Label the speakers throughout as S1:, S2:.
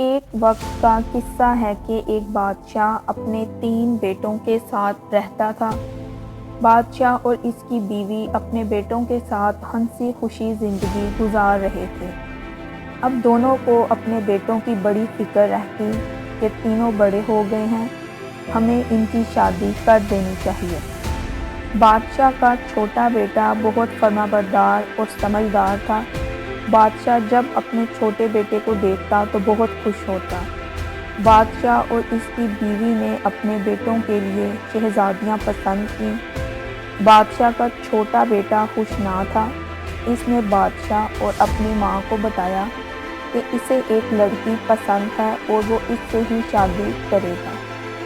S1: ایک وقت کا قصہ ہے کہ ایک بادشاہ اپنے 3 بیٹوں کے ساتھ رہتا تھا۔ بادشاہ اور اس کی بیوی اپنے بیٹوں کے ساتھ ہنسی خوشی زندگی گزار رہے تھے۔ اب دونوں کو اپنے بیٹوں کی بڑی فکر رہتی کہ تینوں بڑے ہو گئے ہیں، ہمیں ان کی شادی کر دینی چاہیے۔ بادشاہ کا چھوٹا بیٹا بہت فرمانبردار اور سمجھدار تھا۔ بادشاہ جب اپنے چھوٹے بیٹے کو دیکھتا تو بہت خوش ہوتا۔ بادشاہ اور اس کی بیوی نے اپنے بیٹوں کے لیے شہزادیاں پسند کیں۔ بادشاہ کا چھوٹا بیٹا خوش نہ تھا۔ اس نے بادشاہ اور اپنی ماں کو بتایا کہ اسے ایک لڑکی پسند ہے اور وہ اس سے ہی شادی کرے گا۔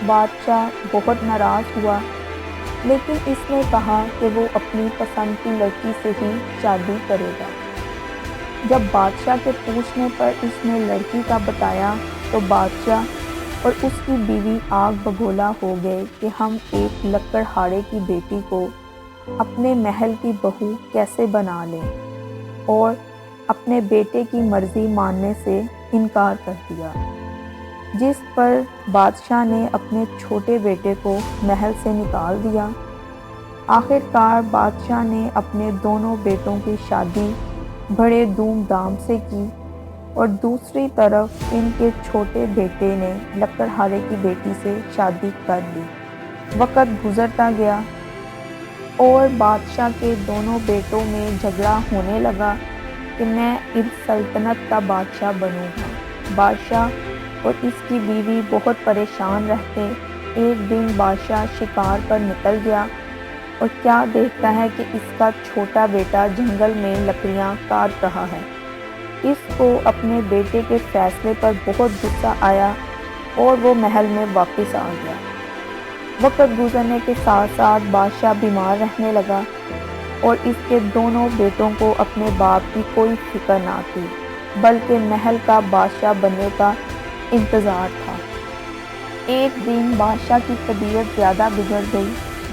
S1: بادشاہ بہت ناراض ہوا، لیکن اس نے کہا کہ وہ اپنی پسند کی لڑکی سے ہی شادی کرے گا۔ جب بادشاہ کے پوچھنے پر اس نے لڑکی کا بتایا تو بادشاہ اور اس کی بیوی آگ بگولا ہو گئے کہ ہم ایک لکڑہارے کی بیٹی کو اپنے محل کی بہو کیسے بنا لیں، اور اپنے بیٹے کی مرضی ماننے سے انکار کر دیا، جس پر بادشاہ نے اپنے چھوٹے بیٹے کو محل سے نکال دیا۔ آخر کار بادشاہ نے اپنے دونوں بیٹوں کی شادی بڑے دھوم دھام سے کی، اور دوسری طرف ان کے چھوٹے بیٹے نے لکڑہارے کی بیٹی سے شادی کر لی۔ وقت گزرتا گیا اور بادشاہ کے دونوں بیٹوں میں جھگڑا ہونے لگا کہ میں اس سلطنت کا بادشاہ بنوں گا۔ بادشاہ اور اس کی بیوی بہت پریشان رہتے۔ ایک دن بادشاہ شکار پر نکل گیا اور کیا دیکھتا ہے کہ اس کا چھوٹا بیٹا جنگل میں لکڑیاں کاٹ رہا ہے۔ اس کو اپنے بیٹے کے فیصلے پر بہت غصہ آیا اور وہ محل میں واپس آ گیا۔ وقت گزرنے کے ساتھ ساتھ بادشاہ بیمار رہنے لگا اور اس کے دونوں بیٹوں کو اپنے باپ کی کوئی فکر نہ تھی، بلکہ محل کا بادشاہ بننے کا انتظار تھا۔ ایک دن بادشاہ کی طبیعت زیادہ بگڑ گئی،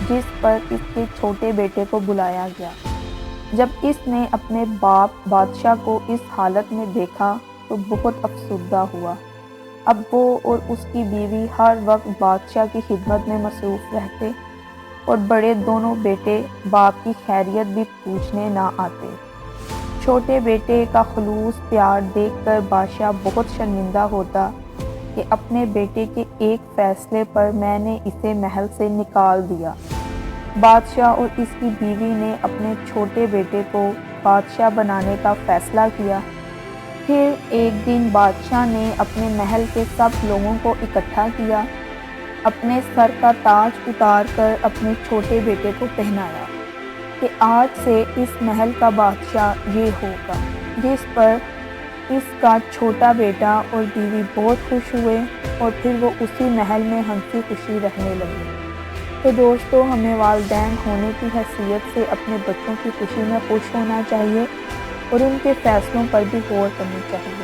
S1: جس پر اس کے چھوٹے بیٹے کو بلایا گیا۔ جب اس نے اپنے باپ بادشاہ کو اس حالت میں دیکھا تو بہت افسردہ ہوا۔ اب وہ اور اس کی بیوی ہر وقت بادشاہ کی خدمت میں مصروف رہتے اور بڑے دونوں بیٹے باپ کی خیریت بھی پوچھنے نہ آتے۔ چھوٹے بیٹے کا خلوص پیار دیکھ کر بادشاہ بہت شرمندہ ہوتا کہ اپنے بیٹے کے ایک فیصلے پر میں نے اسے محل سے نکال دیا۔ بادشاہ اور اس کی بیوی نے اپنے چھوٹے بیٹے کو بادشاہ بنانے کا فیصلہ کیا۔ پھر ایک دن بادشاہ نے اپنے محل کے سب لوگوں کو اکٹھا کیا، اپنے سر کا تاج اتار کر اپنے چھوٹے بیٹے کو پہنایا کہ آج سے اس محل کا بادشاہ یہ ہوگا، جس پر اس کا چھوٹا بیٹا اور بیوی بہت خوش ہوئے اور پھر وہ اسی محل میں ہنسی خوشی رہنے لگے۔ تو دوستو، ہمیں والدین ہونے کی حیثیت سے اپنے بچوں کی خوشی میں خوش ہونا چاہیے اور ان کے فیصلوں پر بھی غور کرنی چاہیے۔